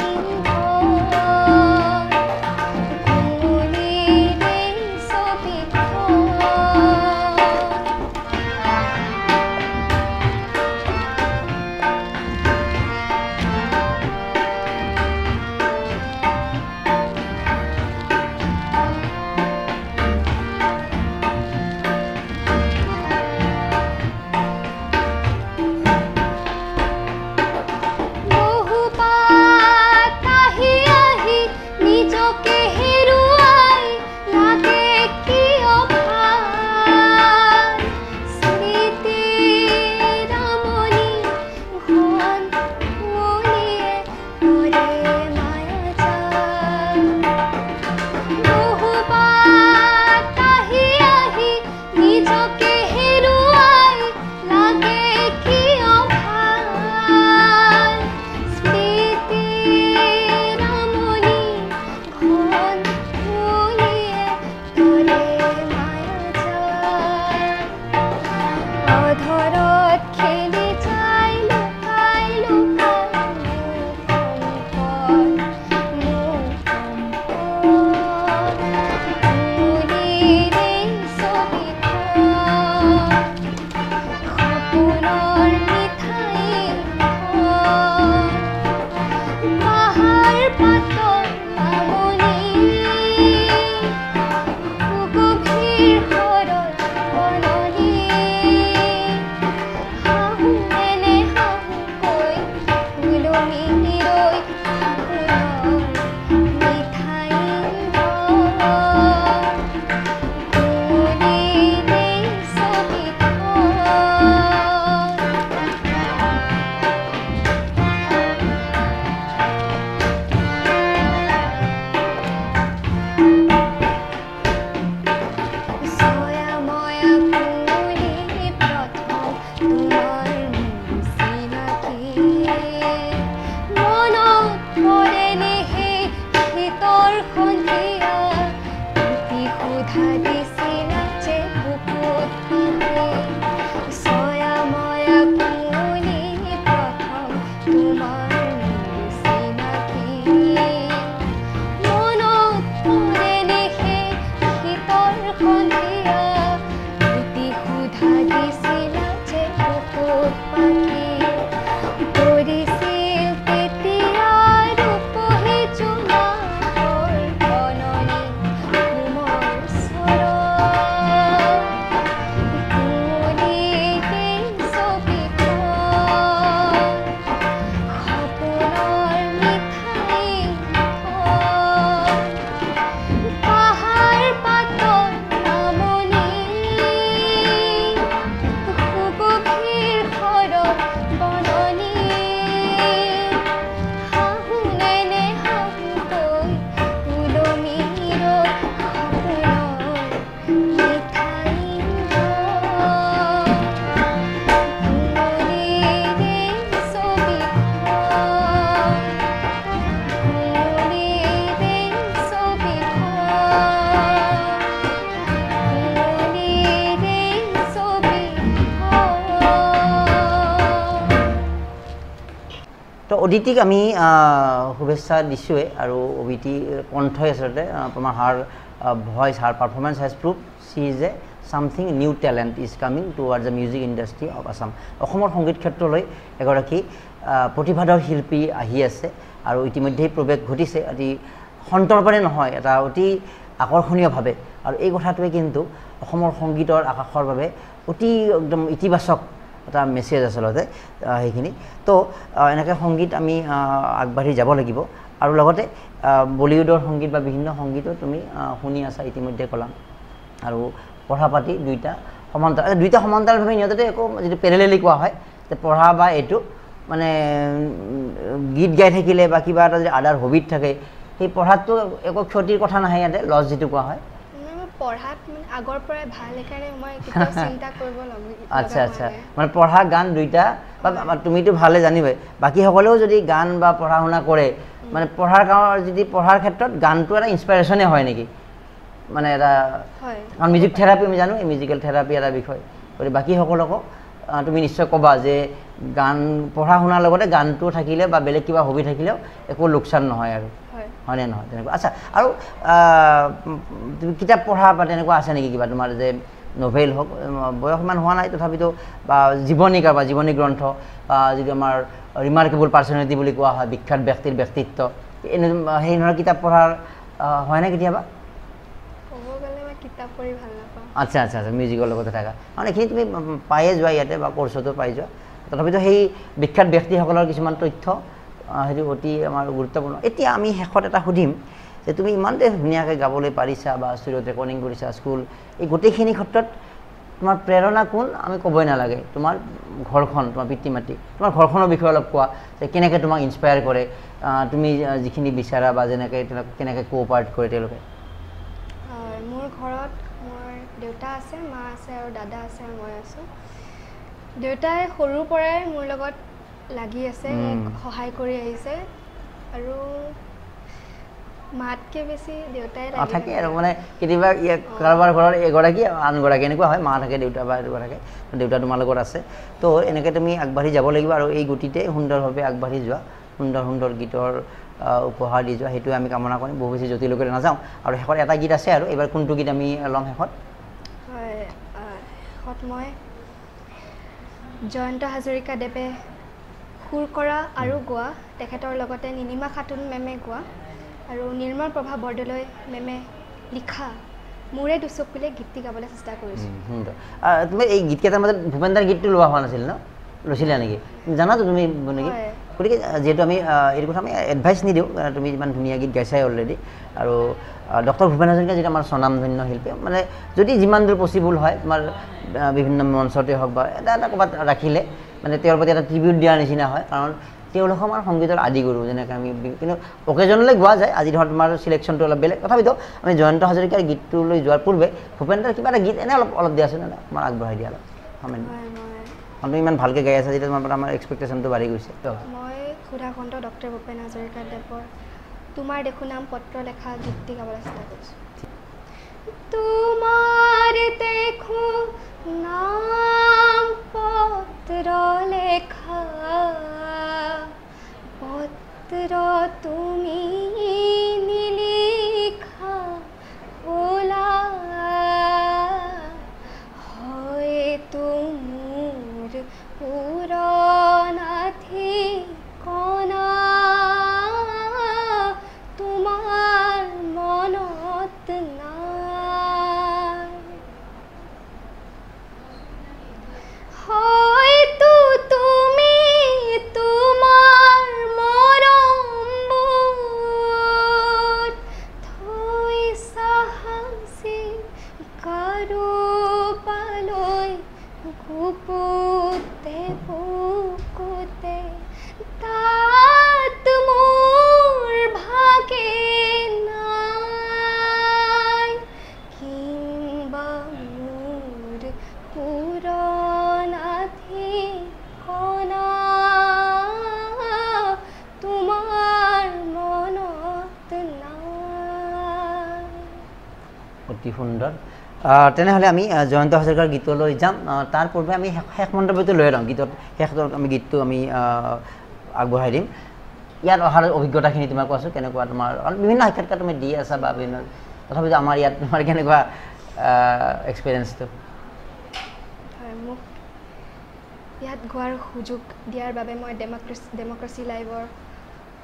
কুঁৱলীৰ এই ছবিখন বহুপাত আহি আহি নিজকে হেৰুৱাই লাগে কিয় ভাল স্মৃতিৰ আমনি ঘন কুঁৱলীয়ে কৰে মায়াজাল বহুপাত আহি আহি নিজকে হেৰুৱাই লাগে কিয় ভাল স্মৃতিৰ আমনি ঘন কুঁৱলীয়ে কৰে মায়াজাল অধৰত খেলি যায় লুকাই লুকাই কুঁৱলীৰ এই ছবিখন সপোনৰ মিঠাই পাহাৰ পাতৰ নামনি সুগভীৰ সৰল বননি হাহুনে হাহু কৈ ওলমি ৰৈ সপোনৰ মিঠাই কুঁৱলীৰ এই ছবিখন ছয়া ময়া কুঁৱলী প্ৰথম তোমাৰ চিনাকি মনত পৰেনে সেই শীতৰ সন্ধিয়া অতি সুধা দিছিলা যে বুকুত পিন্ধি ছয়া ময়া কুঁৱলী প্ৰথম তোমাৰ চিনাকি মনত পৰেনে অদিতিক আমি শুভেচ্ছা দিছোঁৱে আৰু অদিতি কণ্ঠই আচলতে তোমাৰ her voice her performance has prove she is a something new talent is coming towards the music industry of Assam. অসমৰ সংগীত ক্ষেত্ৰলৈ এগৰাকী প্ৰতিভাধৰ শিল্পী আহি আছে আৰু ইতিমধ্যেই প্ৰৱেশ ঘটিছে অতি সন্তৰ্পণে নহয় এটা অতি আকৰ্ষণীয়ভাৱে আৰু এই কথাটোৱে কিন্তু অসমৰ সংগীতৰ আকাশৰ বাবে অতি একদম ইতিবাচক এটা মেছেজ আচলতে সেইখিনি তো এনেকৈ সংগীত আমি আগবাঢ়ি যাব লাগিব আৰু লগতে বলিউডৰ সংগীত বা বিভিন্ন সংগীতো তুমি শুনি আছা ইতিমধ্যে ক'লাম আৰু পঢ়া পাতি দুইটা সমান্তৰালভাৱে নিয়ততে একো যিটো পেৰেলেলি কোৱা হয় যে পঢ়া বা এইটো মানে গীত গাই থাকিলে বা কিবা এটা যদি আদাৰ হবিত থাকে সেই পঢ়াটো একো ক্ষতিৰ কথা নাহে ইয়াতে লছ যিটো কোৱা হয় পঢ়াত মানে আগৰ পৰাই ভাল সেইকাৰণে মই কেতিয়াও চিন্তা কৰিব লগা আচ্ছা আচ্ছা মানে পঢ়া গান দুইটা বা তুমিতো ভালে জানিবাই বাকী সকলেও যদি গান বা পঢ়া শুনা কৰে মানে পঢ়াৰ ক্ষেত্ৰত গানটো এটা ইনস্পাইৰেশ্যনে হয় নেকি মানে এটা কাৰণ মিউজিক থেৰাপি আমি জানো এই মিউজিকেল থেৰাপি এটা বিষয় গতিকে বাকী সকলকো তুমি নিশ্চয় ক'বা যে গান পঢ়া শুনাৰ লগতে গানটো থাকিলে বা বেলেগ কিবা হবি থাকিলেও একো লোকচান নহয় আৰু হয়নে নহয় তেনেকুৱা আচ্ছা আৰু তুমি কিতাপ পঢ়া বা তেনেকুৱা আছে নেকি কিবা তোমাৰ যে নভেল হওক বয়স ইমান হোৱা নাই তথাপিতো বা জীৱনীকা বা জীৱনী গ্ৰন্থ বা যিটো আমাৰ ৰিমাৰ্কেবল পাৰ্চনেলিটি বুলি কোৱা হয় বিখ্যাত ব্যক্তিৰ ব্যক্তিত্ব সেই ধৰণৰ কিতাপ পঢ়াৰ হয়নে কেতিয়াবা কিতাপ পঢ়ি ভাল নাপাওঁ আচ্ছা আচ্ছা আচ্ছা মিউজিকৰ লগতে থাকা মানে এইখিনি তুমি পায়ে যোৱা ইয়াতে বা কোৰ্চতো পাই যোৱা তথাপিতো সেই বিখ্যাত ব্যক্তিসকলৰ কিছুমান তথ্য সেইটো অতি আমাৰ গুৰুত্বপূৰ্ণ এতিয়া আমি শেষত এটা সুধিম যে তুমি ইমানতে ধুনীয়াকৈ গাবলৈ পাৰিছা বা ষ্টুডিঅ'ত ৰেকৰ্ডিং কৰিছা স্কুল এই গোটেইখিনি ক্ষেত্ৰত তোমাৰ প্ৰেৰণা কোন আমি ক'বই নালাগে তোমাৰ ঘৰখন তোমাৰ পিতৃ মাতৃ তোমাৰ ঘৰখনৰ বিষয়ে অলপ কোৱা যে কেনেকৈ তোমাক ইনস্পায়াৰ কৰে তুমি যিখিনি বিচাৰা বা যেনেকৈ কেনেকৈ কোঅপাৰেট কৰে তেওঁলোকে মোৰ ঘৰত মোৰ দেউতা আছে মা আছে আৰু দাদা আছে আৰু মই আছোঁ দেউতাই সৰুৰ পৰাই মোৰ লগত লাগি আছে সহায় কৰি আহিছে আৰু মাতকৈ বেছি দেউতাই থাকে আৰু মানে কেতিয়াবা কাৰোবাৰ ঘৰত এগৰাকী আনগৰাকী এনেকুৱা হয় মা থাকে দেউতা বা এনেকুৱা থাকে দেউতা তোমাৰ লগত আছে তো এনেকৈ তুমি আগবাঢ়ি যাব লাগিব আৰু এই গতিতে সুন্দৰভাৱে আগবাঢ়ি যোৱা সুন্দৰ সুন্দৰ গীতৰ উপহাৰ দি যোৱা সেইটোৱে আমি কামনা কৰিম বহু বেছি জটিলকৈ নাযাওঁ আৰু শেষত এটা গীত আছে আৰু এইবাৰ কোনটো গীত আমি ল'ম শেষত হয় শেষত মই জয়ন্ত হাজৰিকাদেৱে সুৰ কৰা আৰু গোৱা তেখেতৰ লগতে নীলিমা খাতুন মেমে গোৱা আৰু নিৰ্মল প্ৰভা বৰদলৈ মেমে লিখা মোৰে দুচকুলে গীতটি গাবলৈ চেষ্টা কৰিছোঁ তুমি এই গীতকেইটাৰ মাজত ভূপেন্দাৰ গীতটো লোৱা হোৱা নাছিল ন লৈছিলা নেকি জানাতো তুমি নেকি গতিকে যিহেতু আমি এইটো কথা আমি এডভাইচ নিদিওঁ তুমি ইমান ধুনীয়া গীত গাইছাই অলৰেডি আৰু ডক্টৰ ভূপেন হাজৰিকা যিটো আমাৰ স্বনামধন্য শিল্পী মানে যদি যিমান দূৰ পচিবল হয় তোমাৰ বিভিন্ন মঞ্চতে হওক বা এটা ক'ৰবাত ৰাখিলে মানে তেওঁৰ প্ৰতি এটা ট্ৰিবিউট দিয়াৰ নিচিনা হয় কাৰণ তেওঁলোক আমাৰ সংগীতৰ আদিগুৰু যেনেকৈ আমি কিন্তু অকেজনলৈ গোৱা যায় আজি ধৰক তোমাৰ চিলেকশ্যনটো অলপ বেলেগ তথাপিতো আমি জয়ন্ত হাজৰিকাৰ গীতটোলৈ যোৱাৰ পূৰ্বে ভূপেন্দাৰ কিবা এটা গীত এনেই অলপ দিয়াচোন আমাৰ আগবঢ়াই দিয়া অলপ তুমি ইমান ভালকৈ গাই আছা যেতিয়া তোমাৰ আমাৰ এক্সপেক্টেশ্যনটো বাঢ়ি গৈছে মই সুধাকণ্ঠ ডক্টৰ ভূপেন হাজৰিকাদেৱৰ তোমাৰ দেখো নাম পত্ৰ লেখা গীতটি গাবলৈ চেষ্টা কৰিছোঁ তোমাৰ দেখো নাম পত্ৰ লেখা পত্ৰ তুমি নিলিখা ওলা হয়তো মোৰ পুৰণা ঠিকনা তোমাৰ মনত নাই হয়তো তুমি তোমাৰ মৰমবোৰ থৈছা সাঁচি কাৰোবালৈ বুকুতে বুকুতে তাত মোৰ ভাগে নাই কিম্বা মোৰ পুৰণা ঠিকনা তোমাৰ মনত নাই অতি সুন্দৰ তেনেহ'লে আমি জয়ন্ত হাজৰিকাৰ গীতলৈ যাম তাৰ পূৰ্বে আমি শেষ মন্তব্যটো লৈ লওঁ গীতত শেষত আমি গীতটো আমি আগবঢ়াই দিম ইয়াত অহাৰ অভিজ্ঞতাখিনি তোমাক কোৱাচোন কেনেকুৱা তোমাৰ বিভিন্ন সাক্ষাৎকাৰ তুমি দি আছা বা বিভিন্ন তথাপিতো আমাৰ ইয়াত তোমাৰ কেনেকুৱা এক্সপিৰিয়েঞ্চটো হয় মোক ইয়াত গোৱাৰ সুযোগ দিয়াৰ বাবে মই ডেম'ক্ৰেচি লাইভৰ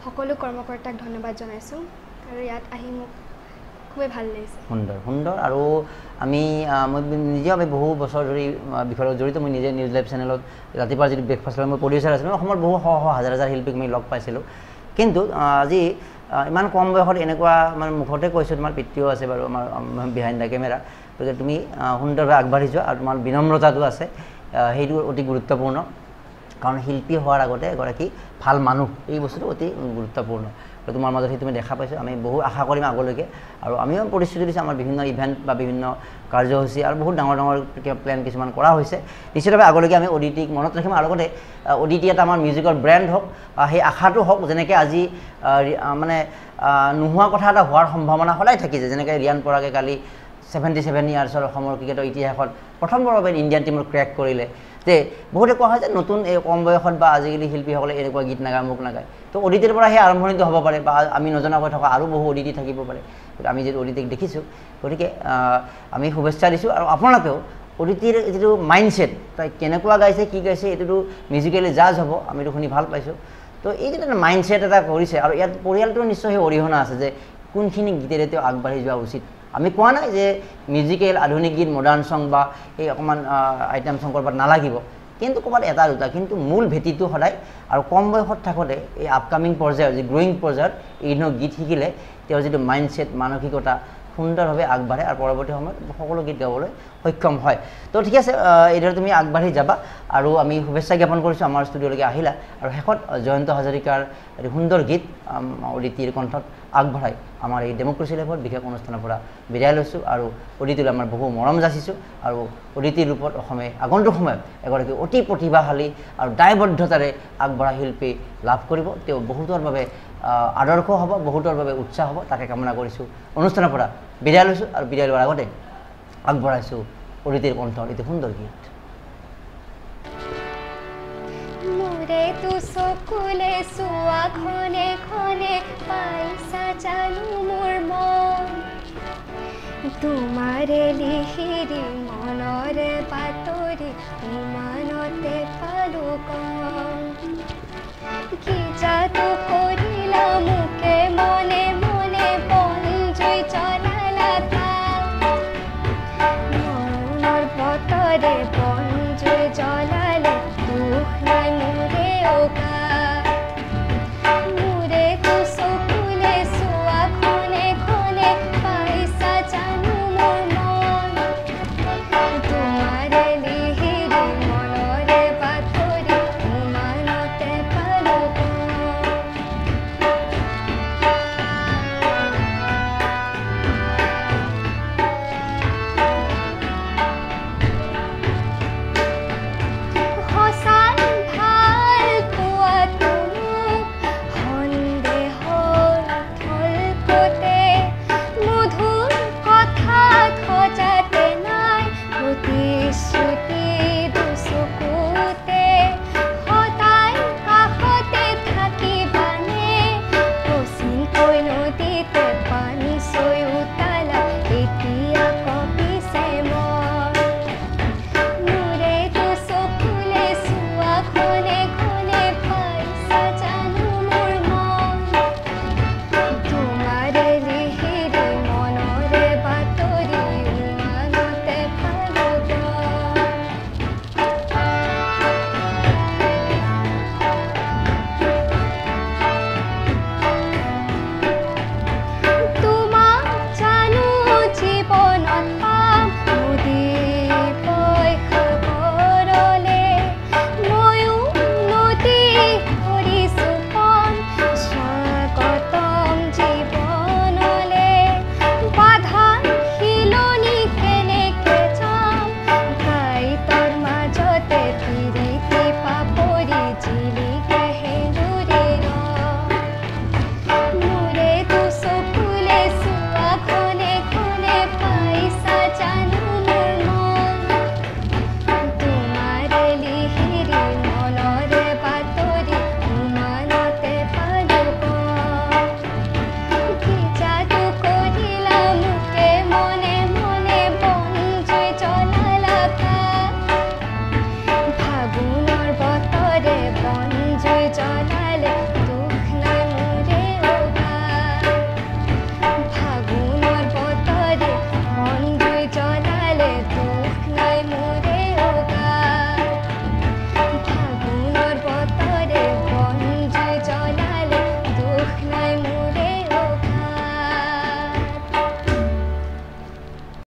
সকলো কৰ্মকৰ্তাক ধন্যবাদ জনাইছোঁ আৰু ইয়াত আহি মোক খুবেই ভাল লাগিছে সুন্দৰ সুন্দৰ আৰু মই নিজেও আমি বহু বছৰ ধৰি বিষয়ত জড়িত মই নিজে নিউজ লাইভ চেনেলত ৰাতিপুৱা যিটো ব্ৰেকফাষ্ট মই প্ৰডিউচাৰ আছিলোঁ অসমৰ বহু হাজাৰ হাজাৰ শিল্পীক মই লগ পাইছিলোঁ কিন্তু আজি ইমান কম বয়সত এনেকুৱা মানে মুখতে কৈছোঁ তোমাৰ পিতৃও আছে বাৰু আমাৰ বিহাইণ্ড দ্য কেমেৰা গতিকে তুমি সুন্দৰভাৱে আগবাঢ়ি যোৱা আৰু তোমাৰ বিনম্ৰতাটো আছে সেইটো অতি গুৰুত্বপূৰ্ণ কাৰণ শিল্পী হোৱাৰ আগতে এগৰাকী ভাল মানুহ এই বস্তুটো অতি গুৰুত্বপূৰ্ণ তোমাৰ মাজত তুমি দেখা পাইছোঁ আমি বহু আশা কৰিম আগলৈকে আৰু আমিও প্ৰতিশ্ৰুতি দিছোঁ আমাৰ বিভিন্ন ইভেণ্ট বা বিভিন্ন কাৰ্যসূচী আৰু বহুত ডাঙৰ ডাঙৰ প্লেন কিছুমান কৰা হৈছে নিশ্চিতভাৱে আগলৈকে আমি অডিটিক মনত ৰাখিম আৰু লগতে অডিটি এটা আমাৰ মিউজিকৰ ব্ৰেণ্ড হওক সেই আশাটো হওক যেনেকৈ আজি মানে নোহোৱা কথা এটা হোৱাৰ সম্ভাৱনা সদায় থাকিছে যেনেকৈ ৰিয়ান পৰাগে কালি 77 ইয়াৰ্ছৰ অসমৰ ক্ৰিকেটৰ ইতিহাসত প্ৰথমবাৰৰ বাবে ইণ্ডিয়ান টিমৰ ক্ৰেক কৰিলে যে বহুতে কোৱা হয় যে নতুন এই কম বয়সত বা আজিকালি শিল্পীসকলে এনেকুৱা গীত নাগায় মোক নাগায় তো অডিটিৰ পৰা সেই আৰম্ভণিটো হ'ব পাৰে বা আমি নজনাকৈ থকা আৰু বহু অডিটি থাকিব পাৰে আমি যিটো অডিটিক দেখিছোঁ গতিকে আমি শুভেচ্ছা দিছোঁ আৰু আপোনালোকেও অডিটিৰ যিটো মাইণ্ডছেট তাই কেনেকুৱা গাইছে কি গাইছে এইটোতো মিউজিকেলি জাজ হ'ব আমিতো শুনি ভাল পাইছোঁ তো এই যিটো মাইণ্ডছেট এটা কৰিছে আৰু ইয়াত পৰিয়ালটোৰ নিশ্চয় সেই অৰিহণা আছে যে কোনখিনি গীতেৰে তেওঁ আগবাঢ়ি যোৱা উচিত আমি কোৱা নাই যে মিউজিকেল আধুনিক গীত মডাৰ্ণ চং বা এই অকণমান আইটেম চং কৰবাত নালাগিব কিন্তু ক'ৰবাত এটা দুটা কিন্তু মূল ভেটিটো সদায় আৰু কম বয়সত থাকোঁতে এই আপকামিং পৰ্যায়ৰ যি গ্ৰয়িং পৰ্যায়ত এই গীত শিকিলে তেওঁৰ যিটো মাইণ্ডছেট মানসিকতা সুন্দৰভাৱে আগবাঢ়ে আৰু পৰৱৰ্তী সময়ত সকলো গীত গাবলৈ সক্ষম হয় তো ঠিক আছে এইদৰে তুমি আগবাঢ়ি যাবা আৰু আমি শুভেচ্ছা জ্ঞাপন কৰিছোঁ আমাৰ ষ্টুডিঅ'লৈকে আহিলা আৰু শেষত জয়ন্ত হাজৰিকাৰ এটি সুন্দৰ গীত অদিতিৰ কণ্ঠত আগবঢ়াই আমাৰ এই ডেম'ক্ৰেচি লাইভৰ বিশেষ অনুষ্ঠানৰ পৰা বিদায় লৈছোঁ আৰু অদিতিলৈ আমাৰ বহু মৰম যাচিছোঁ আৰু অদিতিৰ ৰূপত অসমে আগন্তুক সময়ত এগৰাকী অতি প্ৰতিভাশালী আৰু দায়বদ্ধতাৰে আগবঢ়া শিল্পী লাভ কৰিব তেওঁ বহুতৰ বাবে আদৰ্শ হ'ব বহুতৰ বাবে উৎসাহ হ'ব তাকে কামনা কৰিছোঁ অনুষ্ঠানৰ পৰা বিদায় লৈছোঁ আৰু বিদায় লোৱাৰ আগতে আগবঢ়াইছোঁ অদিতিৰ কণ্ঠৰ এটি সুন্দৰ গীত মোৰে তু চকুলে চোৱা খনে খনে পাইছা জানো মোৰ মন তোমাৰে লিখিৰি মনৰে বাতৰি ইমানতে পালো কম কি যাদু কৰিলা